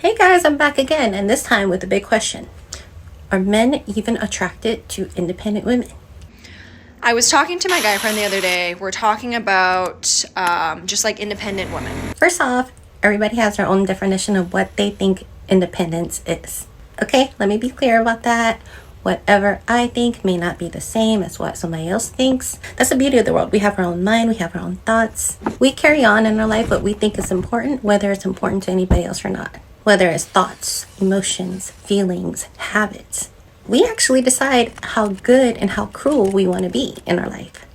Hey guys, I'm back again, and this time with a big question. Are men even attracted to independent women? I was talking to my guy friend the other day. We're talking about just like independent women. First off, everybody has their own definition of what they think independence is. Okay, let me be clear about that. Whatever I think may not be the same as what somebody else thinks. That's the beauty of the world. We have our own mind, we have our own thoughts. We carry on in our life what we think is important, whether it's important to anybody else or not. Whether it's thoughts, emotions, feelings, habits. We actually decide how good and how cruel we want to be in our life.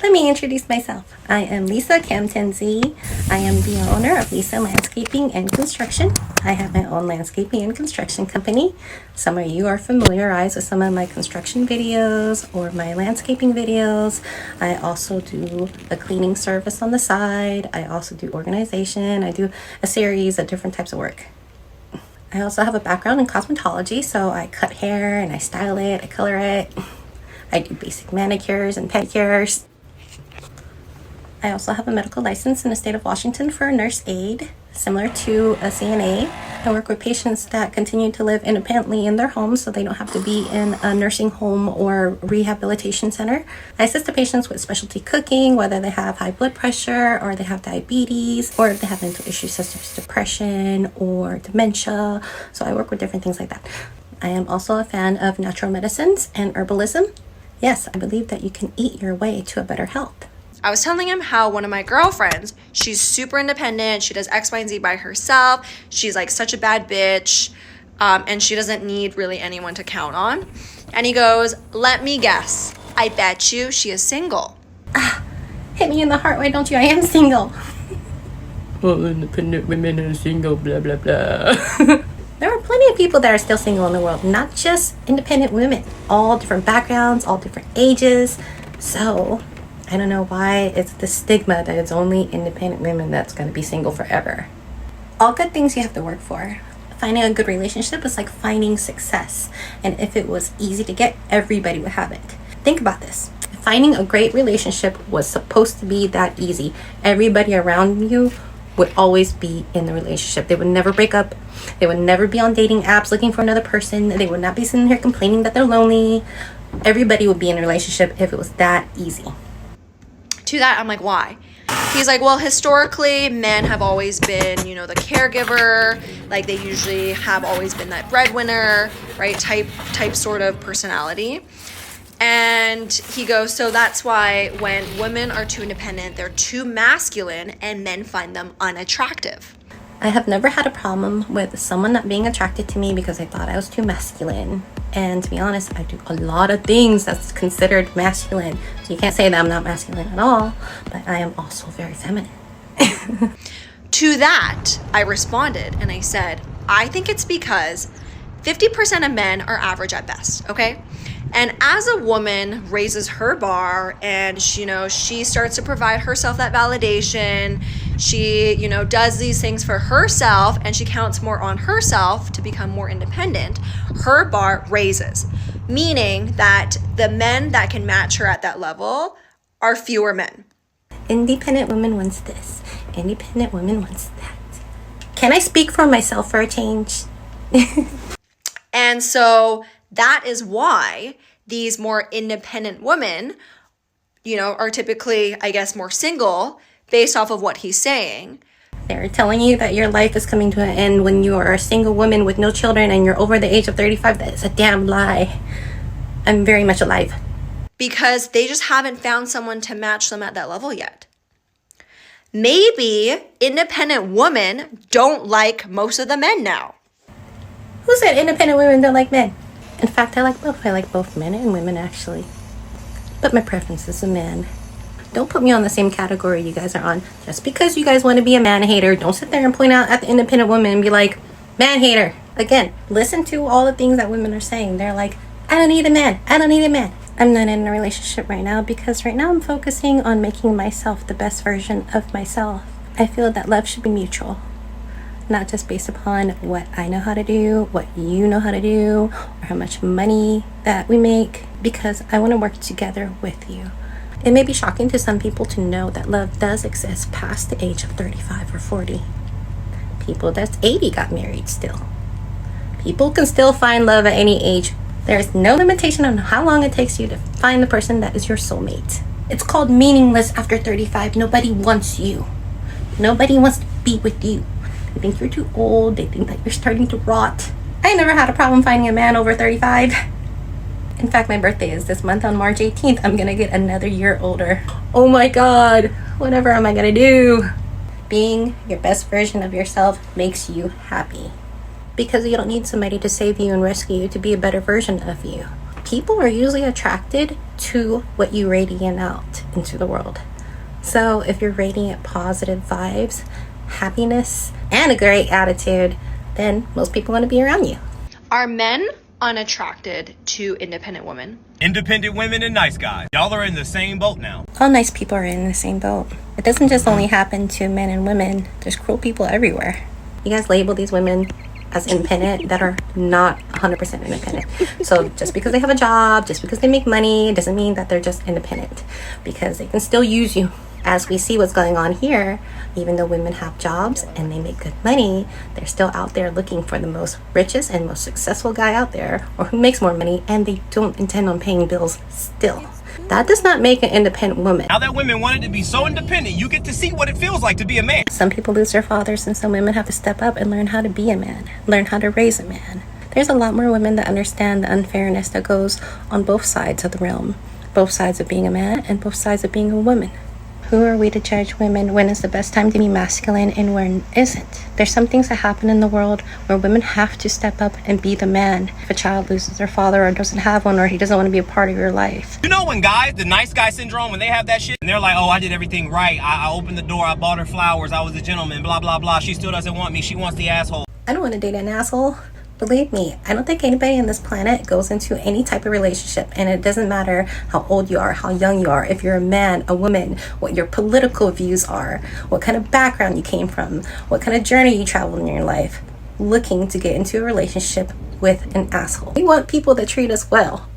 Let me introduce myself. I am Lisa Campton Z. I am the owner of Lisa Landscaping and Construction. I have my own landscaping and construction company. Some of you are familiarized with some of my construction videos or my landscaping videos. I also do a cleaning service on the side. I also do organization. I do a series of different types of work. I also have a background in cosmetology, so I cut hair and I style it, I color it. I do basic manicures and pedicures. I also have a medical license in the state of Washington for a nurse aide, similar to a CNA. I work with patients that continue to live independently in their homes so they don't have to be in a nursing home or rehabilitation center. I assist the patients with specialty cooking, whether they have high blood pressure or they have diabetes or if they have mental issues such as depression or dementia. So I work with different things like that. I am also a fan of natural medicines and herbalism. Yes, I believe that you can eat your way to a better health. I was telling him how one of my girlfriends, she's super independent. She does X, Y, and Z by herself. She's like such a bad bitch. And she doesn't need really anyone to count on. And he goes, let me guess. I bet you she is single. Hit me in the heart, why don't you? I am single. All independent women are single, blah, blah, blah. There are plenty of people that are still single in the world, not just independent women. All different backgrounds, all different ages. So I don't know why it's the stigma that it's only independent women that's going to be single forever. All good things you have to work for. Finding a good relationship is like finding success. And if it was easy to get, everybody would have it. Think about this. Finding a great relationship was supposed to be that easy. Everybody around you would always be in the relationship. They would never break up. They would never be on dating apps looking for another person. They would not be sitting here complaining that they're lonely. Everybody would be in a relationship if it was that easy. To that, I'm like, why? He's like, well, historically, men have always been, the caregiver. Like, they usually have always been that breadwinner, right? Type sort of personality. And he goes, so that's why when women are too independent, they're too masculine, and men find them unattractive. I have never had a problem with someone not being attracted to me because I thought I was too masculine. And to be honest, I do a lot of things that's considered masculine. So you can't say that I'm not masculine at all, but I am also very feminine. To that, I responded and I said, I think it's because 50% of men are average at best, okay? And as a woman raises her bar and, she starts to provide herself that validation, she, does these things for herself and she counts more on herself to become more independent, her bar raises, meaning that the men that can match her at that level are fewer men. Independent woman wants this. Independent woman wants that. Can I speak for myself for a change? And so that is why these more independent women, are typically, I guess, more single based off of what he's saying. They're telling you that your life is coming to an end when you are a single woman with no children and you're over the age of 35. That is a damn lie. I'm very much alive. Because they just haven't found someone to match them at that level yet. Maybe independent women don't like most of the men now. Who said independent women don't like men? In fact, I like both. I like both men and women, actually. But my preference is a man. Don't put me on the same category you guys are on. Just because you guys want to be a man hater, don't sit there and point out at the independent woman and be like, man hater. Again, listen to all the things that women are saying. They're like, I don't need a man. I don't need a man. I'm not in a relationship right now because right now I'm focusing on making myself the best version of myself. I feel that love should be mutual. Not just based upon what I know how to do, what you know how to do, or how much money that we make, because I want to work together with you. It may be shocking to some people to know that love does exist past the age of 35 or 40. people that's 80 got married still. People can still find love at any age. There's no limitation on how long it takes you to find the person that is your soulmate. It's called meaningless after 35. Nobody wants you. Nobody wants to be with you. They think you're too old. They think that you're starting to rot. I never had a problem finding a man over 35. In fact, my birthday is this month on March 18th. I'm gonna get another year older. Oh my God, whatever am I gonna do? Being your best version of yourself makes you happy. Because you don't need somebody to save you and rescue you to be a better version of you. People are usually attracted to what you radiate out into the world. So if you're radiant positive vibes, happiness, and a great attitude, then most people want to be around you. Are men unattracted to independent women? Independent women and nice guys. Y'all are in the same boat now. All nice people are in the same boat. It doesn't just only happen to men and women. There's cruel people everywhere. You guys label these women as independent that are not 100% independent. So just because they have a job, just because they make money, doesn't mean that they're just independent, because they can still use you. As we see what's going on here, even though women have jobs and they make good money, they're still out there looking for the most richest and most successful guy out there, or who makes more money, and they don't intend on paying bills still. That does not make an independent woman. Now that women wanted to be so independent, you get to see what it feels like to be a man. Some people lose their fathers, and some women have to step up and learn how to be a man, learn how to raise a man. There's a lot more women that understand the unfairness that goes on both sides of the realm, both sides of being a man and both sides of being a woman. Who are we to judge women when is the best time to be masculine and when isn't? There's some things that happen in the world where women have to step up and be the man. If a child loses their father or doesn't have one, or he doesn't want to be a part of your life. You know when guys, the nice guy syndrome, when they have that shit, and they're like, oh, I did everything right. I opened the door, I bought her flowers, I was a gentleman, blah, blah, blah. She still doesn't want me. She wants the asshole. I don't want to date an asshole. Believe me, I don't think anybody on this planet goes into any type of relationship, and it doesn't matter how old you are, how young you are, if you're a man, a woman, what your political views are, what kind of background you came from, what kind of journey you traveled in your life, looking to get into a relationship with an asshole. We want people that treat us well.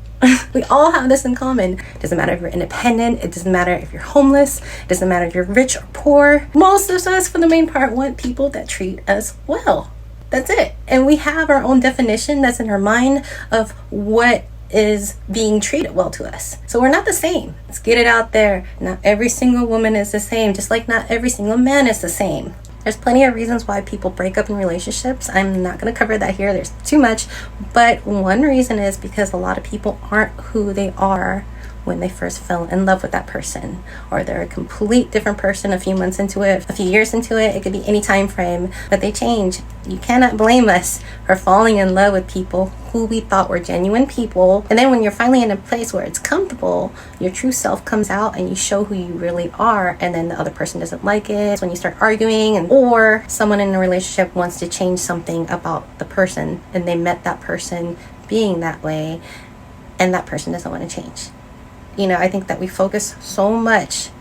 We all have this in common. It doesn't matter if you're independent, it doesn't matter if you're homeless, it doesn't matter if you're rich or poor. Most of us, for the main part, want people that treat us well. That's it. And we have our own definition that's in our mind of what is being treated well to us. So we're not the same. Let's get it out there. Not every single woman is the same, just like not every single man is the same. There's plenty of reasons why people break up in relationships. I'm not going to cover that here. There's too much. But one reason is because a lot of people aren't who they are when they first fell in love with that person, or they're a complete different person a few months into it, a few years into it. It could be any time frame, but they change. You cannot blame us for falling in love with people who we thought were genuine people, and then when you're finally in a place where it's comfortable, your true self comes out and you show who you really are, and then the other person doesn't like it. It's when you start arguing, or someone in a relationship wants to change something about the person, and they met that person being that way, and that person doesn't want to change. You know, I think that we focus so much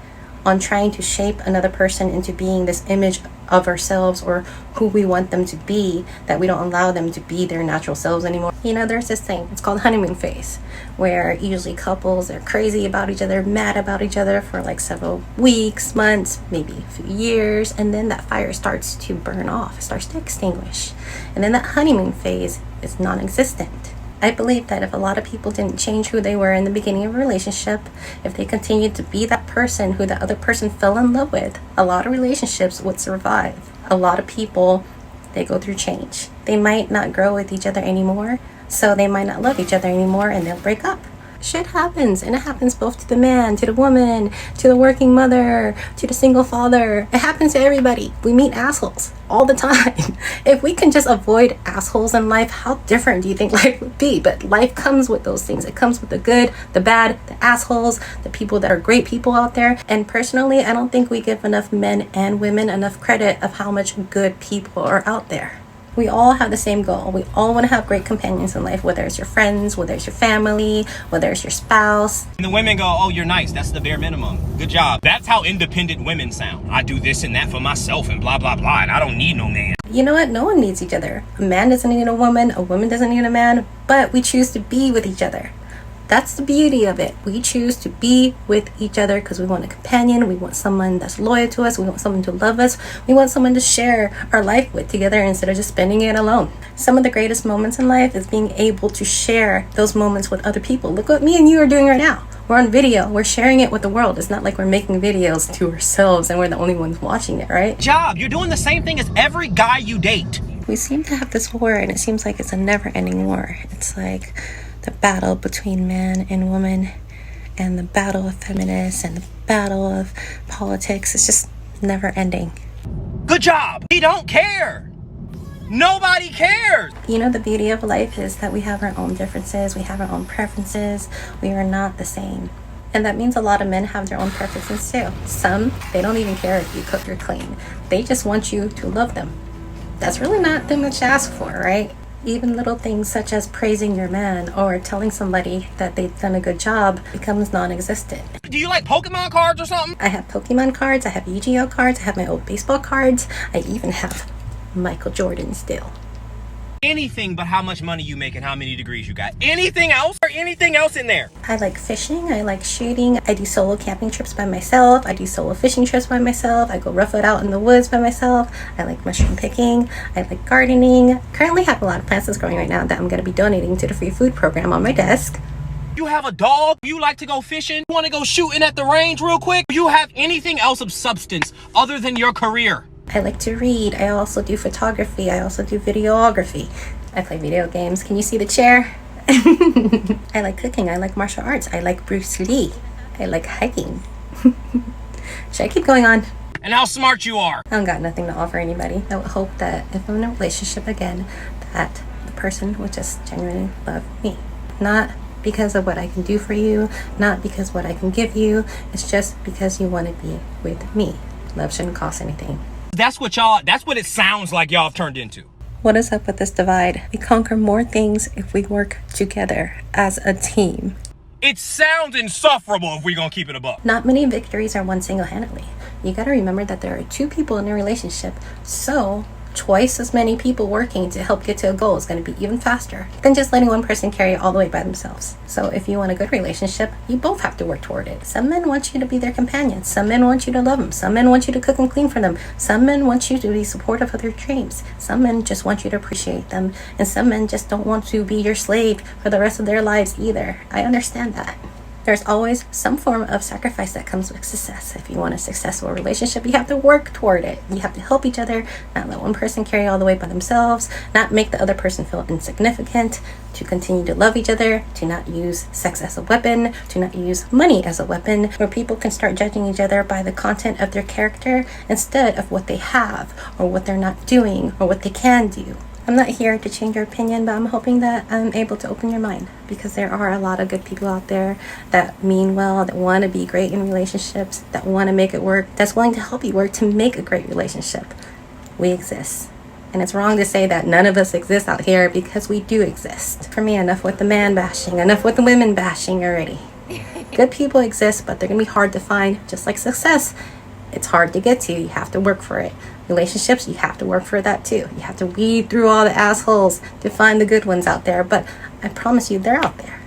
on trying to shape another person into being this image of ourselves or who we want them to be, that we don't allow them to be their natural selves anymore. You know, there's this thing, it's called honeymoon phase, where usually couples are crazy about each other, mad about each other for like several weeks, months, maybe a few years, and then that fire starts to burn off, it starts to extinguish. And then that honeymoon phase is non-existent. I believe that if a lot of people didn't change who they were in the beginning of a relationship, if they continued to be that person who the other person fell in love with, a lot of relationships would survive. A lot of people, they go through change. They might not grow with each other anymore, so they might not love each other anymore, and they'll break up. Shit happens, and it happens both to the man, to the woman, to the working mother, to the single father. It happens to everybody. We meet assholes all the time. If we can just avoid assholes in life, how different do you think life would be? But life comes with those things. It comes with the good, the bad, the assholes, the people that are great people out there. And personally, I don't think we give enough men and women enough credit of how much good people are out there. We all have the same goal. We all want to have great companions in life, whether it's your friends, whether it's your family, whether it's your spouse. And the women go, oh, you're nice. That's the bare minimum. Good job. That's how independent women sound. I do this and that for myself and blah, blah, blah, and I don't need no man. You know what? No one needs each other. A man doesn't need a woman doesn't need a man, but we choose to be with each other. That's the beauty of it. We choose to be with each other because we want a companion. We want someone that's loyal to us. We want someone to love us. We want someone to share our life with together instead of just spending it alone. Some of the greatest moments in life is being able to share those moments with other people. Look what me and you are doing right now. We're on video. We're sharing it with the world. It's not like we're making videos to ourselves and we're the only ones watching it, right? Job, you're doing the same thing as every guy you date. We seem to have this war, and it seems like it's a never-ending war. It's like the battle between man and woman, and the battle of feminists, and the battle of politics. It's just never-ending. Good job. We don't care. Nobody cares. You know, the beauty of life is that we have our own differences. We have our own preferences. We are not the same. And that means a lot of men have their own preferences too. Some, they don't even care if you cook or clean. They just want you to love them. That's really not too much to ask for, right? Even little things such as praising your man or telling somebody that they've done a good job becomes non-existent. Do you like Pokemon cards or something? I have Pokemon cards, I have Yu-Gi-Oh cards, I have my old baseball cards, I even have Michael Jordan still. Anything but how much money you make and how many degrees you got. Anything else or anything else in there? I like fishing, I like shooting, I do solo camping trips by myself, I do solo fishing trips by myself, I go rough it out in the woods by myself, I like mushroom picking, I like gardening. Currently have a lot of plants that's growing right now that I'm going to be donating to the free food program on my desk. You have a dog? You like to go fishing? You want to go shooting at the range real quick? You have anything else of substance other than your career? I like to read. I also do photography. I also do videography. I play video games. Can you see the chair? I like cooking. I like martial arts. I like Bruce Lee. I like hiking. Should I keep going on? And how smart you are. I don't got nothing to offer anybody. I would hope that if I'm in a relationship again, that the person would just genuinely love me. Not because of what I can do for you, not because what I can give you. It's just because you want to be with me. Love shouldn't cost anything. That's what it sounds like y'all have turned into. What is up with this divide? We conquer more things if we work together as a team. It sounds insufferable if we're gonna keep it above. Not many victories are won single-handedly. You gotta remember that there are two people in a relationship, so twice as many people working to help get to a goal is going to be even faster than just letting one person carry it all the way by themselves. So if you want a good relationship, you both have to work toward it. Some men want you to be their companion. Some men want you to love them. Some men want you to cook and clean for them. Some men want you to be supportive of their dreams. Some men just want you to appreciate them. And some men just don't want to be your slave for the rest of their lives either. I understand that. There's always some form of sacrifice that comes with success. If you want a successful relationship, you have to work toward it. You have to help each other, not let one person carry all the way by themselves, not make the other person feel insignificant, to continue to love each other, to not use sex as a weapon, to not use money as a weapon, where people can start judging each other by the content of their character instead of what they have, or what they're not doing, or what they can do. I'm not here to change your opinion, but I'm hoping that I'm able to open your mind, because there are a lot of good people out there that mean well, that want to be great in relationships, that want to make it work, that's willing to help you work to make a great relationship. We exist. And it's wrong to say that none of us exist out here, because we do exist. For me, enough with the man bashing, enough with the women bashing already. Good people exist, but they're going to be hard to find, just like success. It's hard to get to. You have to work for it. Relationships, you have to work for that too. You have to weed through all the assholes to find the good ones out there. But I promise you, they're out there.